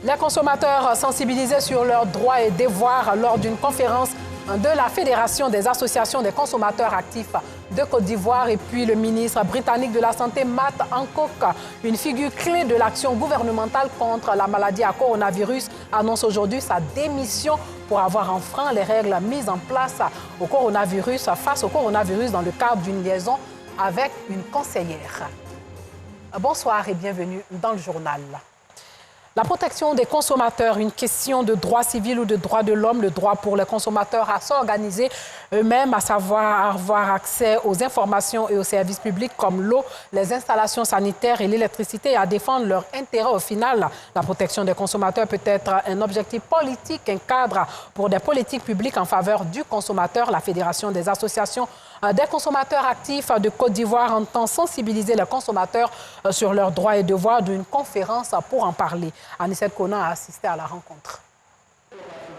Les consommateurs sensibilisés sur leurs droits et devoirs lors d'une conférence de la Fédération des associations des consommateurs actifs de Côte d'Ivoire et puis le ministre britannique de la Santé, Matt Hancock, une figure clé de l'action gouvernementale contre la maladie à coronavirus, annonce aujourd'hui sa démission pour avoir enfreint les règles mises en place au coronavirus, face au coronavirus dans le cadre d'une liaison avec une conseillère. Bonsoir et bienvenue dans le journal. La protection des consommateurs, une question de droit civil ou de droit de l'homme, le droit pour les consommateurs à s'organiser eux-mêmes, à savoir avoir accès aux informations et aux services publics comme l'eau, les installations sanitaires et l'électricité et à défendre leurs intérêts. Au final, la protection des consommateurs peut être un objectif politique, un cadre pour des politiques publiques en faveur du consommateur. La Fédération des associations des consommateurs actifs de Côte d'Ivoire entend sensibiliser les consommateurs sur leurs droits et devoirs d'une conférence pour en parler. Anissette Konan a assisté à la rencontre.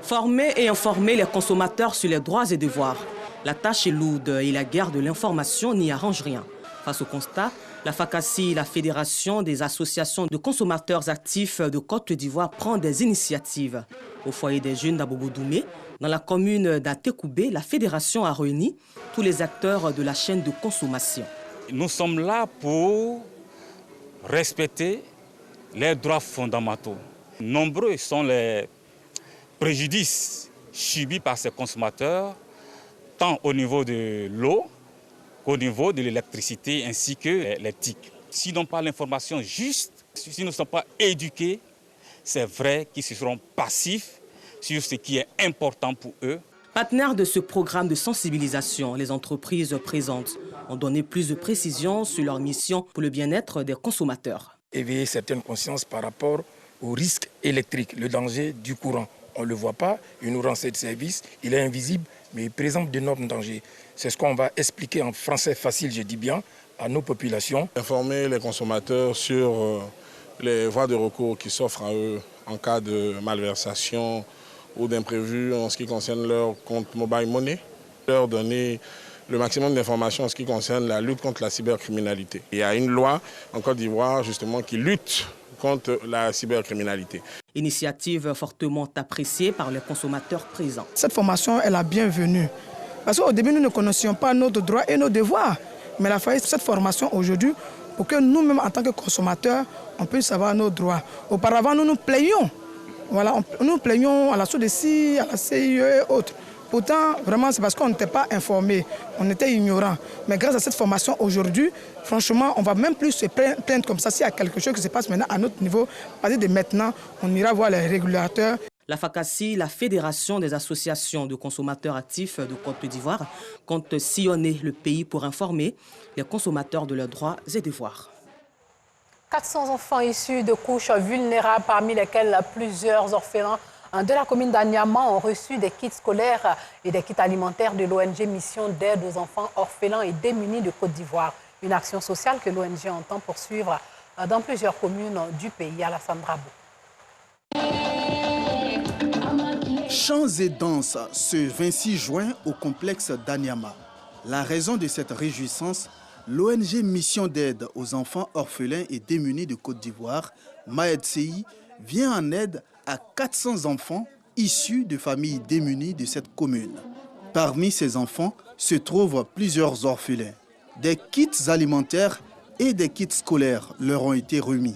Former et informer les consommateurs sur les droits et devoirs. La tâche est lourde et la guerre de l'information n'y arrange rien. Face au constat, la FACACI, la Fédération des associations de consommateurs actifs de Côte d'Ivoire, prend des initiatives. Au foyer des jeunes d'Abobo-Doumé, dans la commune d'Atekoubé, la Fédération a réuni tous les acteurs de la chaîne de consommation. Nous sommes là pour respecter les droits fondamentaux. Nombreux sont les préjudices subis par ces consommateurs, tant au niveau de l'eau qu'au niveau de l'électricité ainsi que les TIC. S'ils n'ont pas l'information juste, s'ils ne sont pas éduqués, c'est vrai qu'ils seront passifs sur ce qui est important pour eux. Partenaires de ce programme de sensibilisation, les entreprises présentes ont donné plus de précisions sur leur mission pour le bien-être des consommateurs. Éveiller certaines consciences par rapport au risque électrique, le danger du courant. On ne le voit pas, il nous rend ce service, il est invisible, mais il présente d'énormes dangers. C'est ce qu'on va expliquer en français facile, je dis bien, à nos populations. Informer les consommateurs sur les voies de recours qui s'offrent à eux en cas de malversation ou d'imprévu en ce qui concerne leur compte mobile money. Leur donner le maximum d'informations en ce qui concerne la lutte contre la cybercriminalité. Il y a une loi en Côte d'Ivoire justement qui lutte contre la cybercriminalité. Initiative fortement appréciée par les consommateurs présents. Cette formation est la bienvenue. Parce qu'au début, nous ne connaissions pas nos droits et nos devoirs. Mais il a fallu cette formation aujourd'hui pour que nous-mêmes, en tant que consommateurs, on puisse savoir nos droits. Auparavant, nous nous plaignions. Voilà, nous plaignons à la SODECI, à la CIE et autres. Pourtant, vraiment, c'est parce qu'on n'était pas informés, on était ignorants. Mais grâce à cette formation aujourd'hui, franchement, on ne va même plus se plaindre comme ça s'il y a quelque chose qui se passe maintenant à notre niveau. À partir de maintenant, on ira voir les régulateurs. La FACACI, la Fédération des associations de consommateurs actifs de Côte d'Ivoire, compte sillonner le pays pour informer les consommateurs de leurs droits et devoirs. 400 enfants issus de couches vulnérables, parmi lesquels plusieurs orphelins de la commune d'Anyama ont reçu des kits scolaires et des kits alimentaires de l'ONG Mission d'aide aux enfants orphelins et démunis de Côte d'Ivoire. Une action sociale que l'ONG entend poursuivre dans plusieurs communes du pays. Alassane Drabo. Chants et danses ce 26 juin au complexe d'Anyama. La raison de cette réjouissance, l'ONG Mission d'aide aux enfants orphelins et démunis de Côte d'Ivoire, MAEDCI, vient en aide à 400 enfants issus de familles démunies de cette commune. Parmi ces enfants se trouvent plusieurs orphelins. Des kits alimentaires et des kits scolaires leur ont été remis.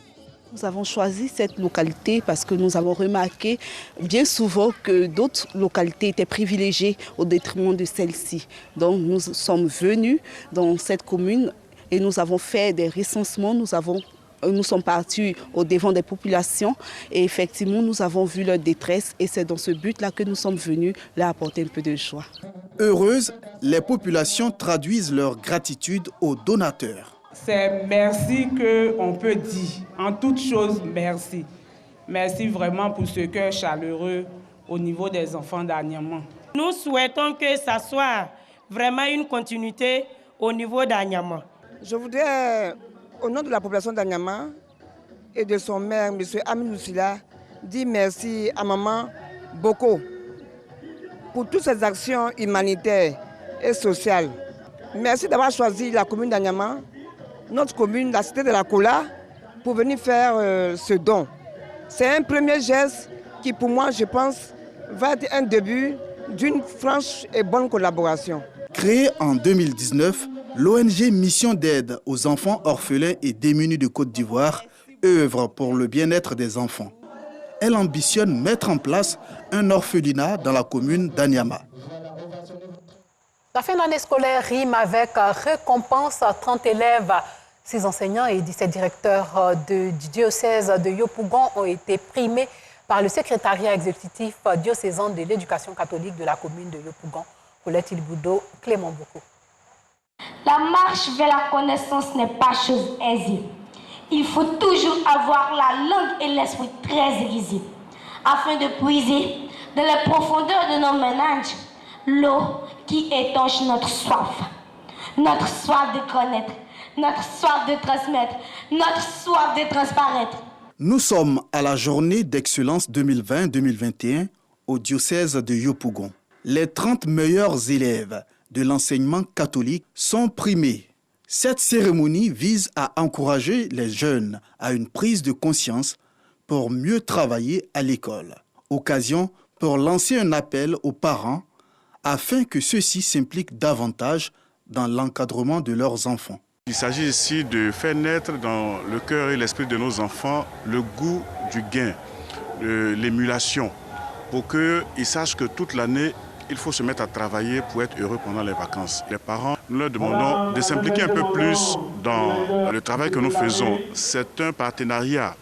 Nous avons choisi cette localité parce que nous avons remarqué bien souvent que d'autres localités étaient privilégiées au détriment de celle-ci. Donc nous sommes venus dans cette commune et nous avons fait des recensements, nous sommes partis au devant des populations et effectivement nous avons vu leur détresse et c'est dans ce but-là que nous sommes venus leur apporter un peu de joie. Heureuses, les populations traduisent leur gratitude aux donateurs. C'est merci qu'on peut dire. En toute chose, merci. Merci vraiment pour ce cœur chaleureux au niveau des enfants d'Anyama. Nous souhaitons que ça soit vraiment une continuité au niveau d'Anyama. Je voudrais, au nom de la population d'Anyama et de son maire, M. Aminou Sila, dire merci à Maman Boko pour toutes ces actions humanitaires et sociales. Merci d'avoir choisi la commune d'Anyama, notre commune, la cité de la Kola, pour venir faire ce don. C'est un premier geste qui, pour moi, je pense, va être un début d'une franche et bonne collaboration. Créée en 2019, l'ONG Mission d'aide aux enfants orphelins et démunis de Côte d'Ivoire œuvre pour le bien-être des enfants. Elle ambitionne mettre en place un orphelinat dans la commune d'Anyama. La fin d'année scolaire rime avec récompense. 30 élèves, 6 enseignants et 17 directeurs du diocèse de Yopougon ont été primés par le secrétariat exécutif diocésain de l'éducation catholique de la commune de Yopougon. Colette Ilboudo, Clément Boko. La marche vers la connaissance n'est pas chose aisée. Il faut toujours avoir la langue et l'esprit très aiguisés afin de puiser dans les profondeurs de nos ménages l'eau qui étanche notre soif de connaître, notre soif de transmettre, notre soif de transparaître. Nous sommes à la journée d'excellence 2020-2021 au diocèse de Yopougon. Les 30 meilleurs élèves de l'enseignement catholique sont primés. Cette cérémonie vise à encourager les jeunes à une prise de conscience pour mieux travailler à l'école. Occasion pour lancer un appel aux parents afin que ceux-ci s'impliquent davantage dans l'encadrement de leurs enfants. Il s'agit ici de faire naître dans le cœur et l'esprit de nos enfants le goût du gain, de l'émulation, pour qu'ils sachent que toute l'année, il faut se mettre à travailler pour être heureux pendant les vacances. Les parents, nous leur demandons de s'impliquer un peu plus dans le travail que nous faisons. C'est un partenariat.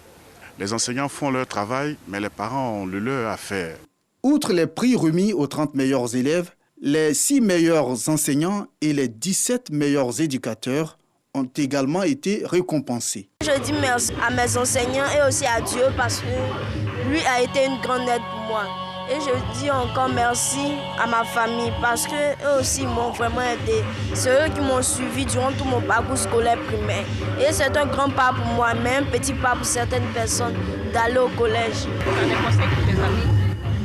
Les enseignants font leur travail, mais les parents ont le leur à faire. Outre les prix remis aux 30 meilleurs élèves, les 6 meilleurs enseignants et les 17 meilleurs éducateurs ont également été récompensés. Je dis merci à mes enseignants et aussi à Dieu parce que lui a été une grande aide pour moi. Et je dis encore merci à ma famille parce qu'eux aussi m'ont vraiment aidé. C'est eux qui m'ont suivi durant tout mon parcours scolaire primaire. Et c'est un grand pas pour moi, mais un petit pas pour certaines personnes d'aller au collège. Tu as des conseils pour tes amis?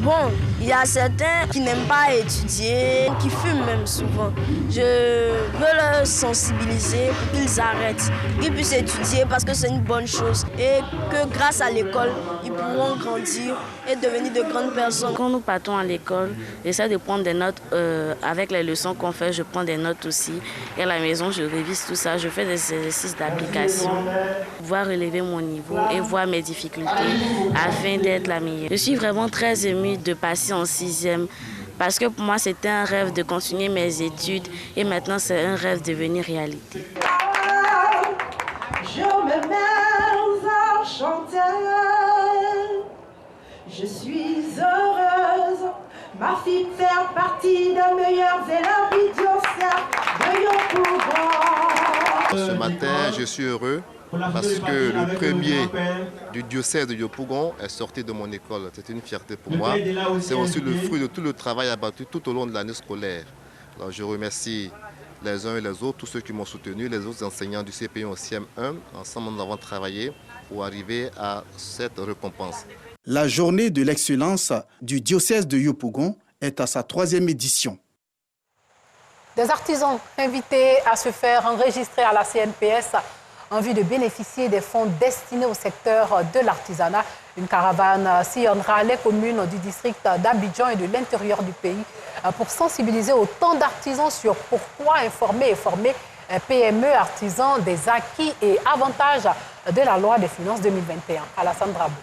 Bon, il y a certains qui n'aiment pas étudier, qui fument même souvent. Je veux leur sensibiliser pour qu'ils arrêtent, qu'ils puissent étudier parce que c'est une bonne chose. Et que grâce à l'école, ils pourront grandir et devenir de grandes personnes. Quand nous partons à l'école, j'essaie de prendre des notes avec les leçons qu'on fait, je prends des notes aussi. Et à la maison, je révise tout ça, je fais des exercices d'application, voir relever mon niveau et voir mes difficultés afin d'être la meilleure. Je suis vraiment très émue de passer en 6e parce que pour moi, c'était un rêve de continuer mes études et maintenant, c'est un rêve de devenir réalité. Je me mets à chanter. Je suis heureuse, ma fille fait partie des meilleurs élèves du diocèse de Yopougon. Ce matin, je suis heureux parce que le premier du diocèse de Yopougon est sorti de mon école. C'est une fierté pour moi. C'est aussi le fruit de tout le travail abattu tout au long de l'année scolaire. Alors, je remercie les uns et les autres, tous ceux qui m'ont soutenu, les autres enseignants du CPI en CM1. Ensemble, nous avons travaillé pour arriver à cette récompense. La journée de l'excellence du diocèse de Yopougon est à sa 3e édition. Des artisans invités à se faire enregistrer à la CNPS en vue de bénéficier des fonds destinés au secteur de l'artisanat. Une caravane sillonnera les communes du district d'Abidjan et de l'intérieur du pays pour sensibiliser autant d'artisans sur pourquoi informer et former PME artisans des acquis et avantages de la loi des finances 2021. Alassane Drabou.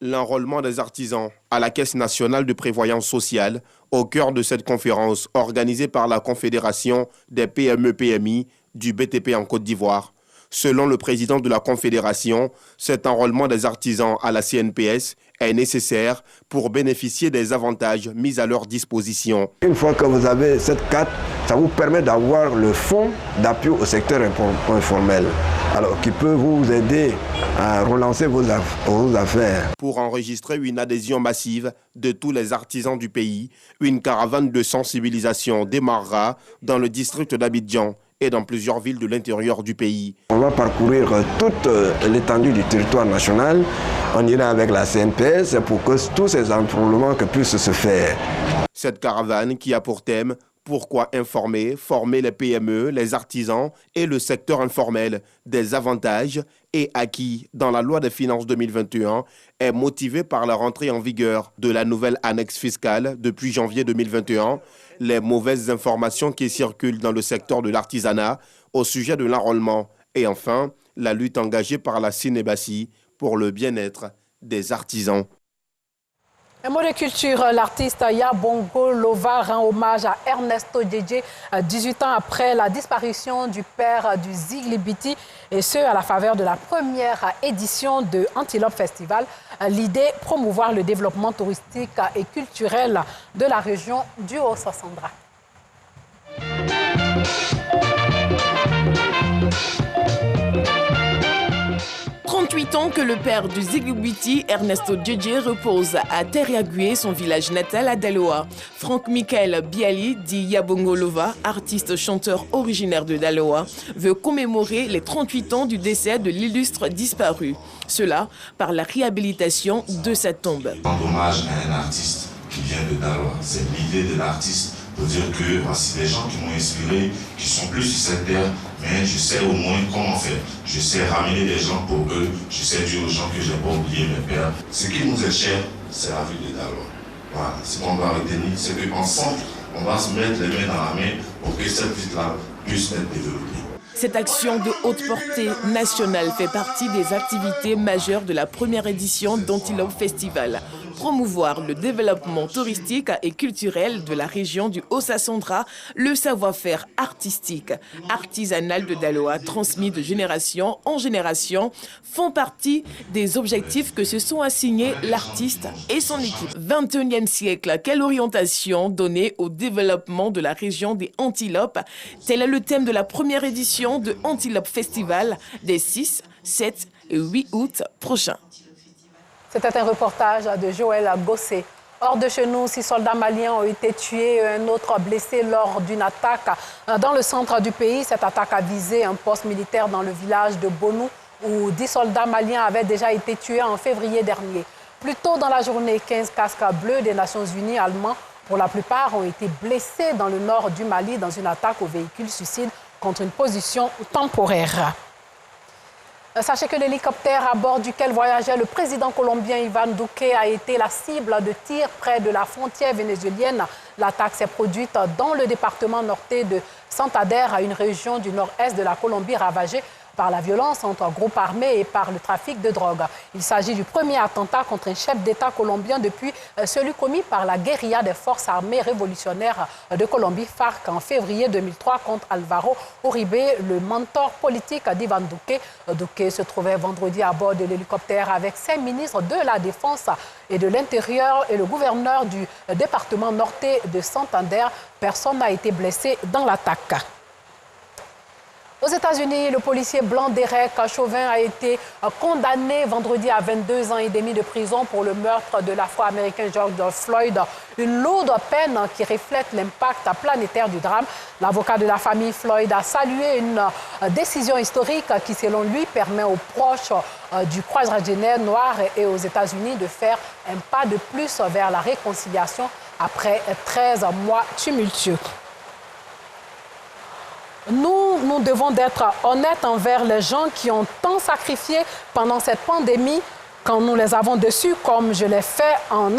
L'enrôlement des artisans à la Caisse nationale de prévoyance sociale au cœur de cette conférence organisée par la Confédération des PME-PMI du BTP en Côte d'Ivoire. Selon le président de la Confédération, cet enrôlement des artisans à la CNPS est nécessaire pour bénéficier des avantages mis à leur disposition. Une fois que vous avez cette carte, ça vous permet d'avoir le fonds d'appui au secteur informel, alors qui peut vous aider à relancer vos affaires. Pour enregistrer une adhésion massive de tous les artisans du pays, une caravane de sensibilisation démarrera dans le district d'Abidjan et dans plusieurs villes de l'intérieur du pays. On va parcourir toute l'étendue du territoire national. On ira avec la CNPS pour que tous ces enrôlements puissent se faire. Cette caravane qui a pour thème « Pourquoi informer, former les PME, les artisans et le secteur informel des avantages et acquis dans la loi des finances 2021 est motivé par la rentrée en vigueur de la nouvelle annexe fiscale depuis janvier 2021, les mauvaises informations qui circulent dans le secteur de l'artisanat au sujet de l'enrôlement et enfin la lutte engagée par la Cinébassi pour le bien-être des artisans. Un mot de culture, l'artiste Yabongo Lova rend hommage à Ernesto Djedje, 18 ans après la disparition du père du Ziglibiti, et ce, à la faveur de la première édition de Antilope Festival. L'idée, promouvoir le développement touristique et culturel de la région du Haut-Sassandra. 38 ans que le père du Ziglibiti, Ernesto Djedje, repose à Teriagué, son village natal à Daloa. Franck Michael Biali, dit Yabongo Lova, artiste chanteur originaire de Daloa, veut commémorer les 38 ans du décès de l'illustre disparu. Cela par la réhabilitation de sa tombe. Rendre hommage à un artiste qui vient de Daloa. C'est l'idée de l'artiste pour dire que voici des gens qui m'ont inspiré, qui sont plus sur cette terre, mais je sais au moins comment faire. Je sais ramener des gens pour eux, je sais dire aux gens que je n'ai pas oublié mes pères. Ce qui nous est cher, c'est la ville de Daloa. Voilà. Ce qu'on doit retenir, c'est qu'ensemble, on va se mettre les mains dans la main pour que cette ville-là puisse être développée. Cette action de haute portée nationale fait partie des activités majeures de la première édition d'Antilope Festival. Promouvoir le développement touristique et culturel de la région du Haut-Sassandra, le savoir-faire artistique, artisanal de Daloa, transmis de génération en génération, font partie des objectifs que se sont assignés l'artiste et son équipe. 21e siècle, quelle orientation donner au développement de la région des Antilopes? Tel est le thème de la première édition de Antilope Festival des 6, 7 et 8 août prochains. C'était un reportage de Joël Gossé. Hors de chez nous, 6 soldats maliens ont été tués et un autre blessé lors d'une attaque dans le centre du pays. Cette attaque a visé un poste militaire dans le village de Bonou où 10 soldats maliens avaient déjà été tués en février dernier. Plus tôt dans la journée, 15 casques bleus des Nations Unies allemands, pour la plupart, ont été blessés dans le nord du Mali dans une attaque au véhicule suicide contre une position temporaire. Sachez que l'hélicoptère à bord duquel voyageait le président colombien Iván Duque a été la cible de tirs près de la frontière vénézuélienne. L'attaque s'est produite dans le département norte de Santander, à une région du nord-est de la Colombie ravagée par la violence entre groupes armés et par le trafic de drogue. Il s'agit du premier attentat contre un chef d'État colombien depuis celui commis par la guérilla des forces armées révolutionnaires de Colombie, FARC, en février 2003 contre Alvaro Uribe, le mentor politique d'Iván Duque. Duque se trouvait vendredi à bord de l'hélicoptère avec 5 ministres de la Défense et de l'Intérieur et le gouverneur du département norte de Santander. Personne n'a été blessé dans l'attaque. Aux États-Unis, le policier blanc Derek Chauvin a été condamné vendredi à 22 ans et demi de prison pour le meurtre de l'Afro-Américain George Floyd. Une lourde peine qui reflète l'impact planétaire du drame. L'avocat de la famille Floyd a salué une décision historique qui, selon lui, permet aux proches du quadragénaire noir et aux États-Unis de faire un pas de plus vers la réconciliation après 13 mois tumultueux. Nous devons d'être honnêtes envers les gens qui ont tant sacrifié pendant cette pandémie quand nous les avons déçus, comme je l'ai fait en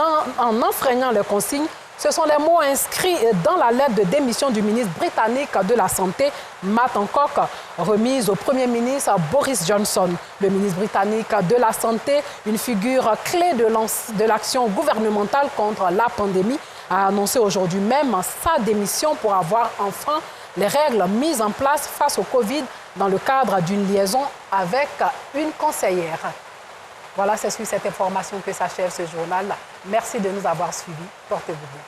enfreignant les consignes. Ce sont les mots inscrits dans la lettre de démission du ministre britannique de la Santé, Matt Hancock, remise au Premier ministre Boris Johnson. Le ministre britannique de la Santé, une figure clé de l'action gouvernementale contre la pandémie, a annoncé aujourd'hui même sa démission pour avoir enfreint les règles mises en place face au Covid dans le cadre d'une liaison avec une conseillère. Voilà, c'est sur cette information que s'achève ce journal. Merci de nous avoir suivis. Portez-vous bien.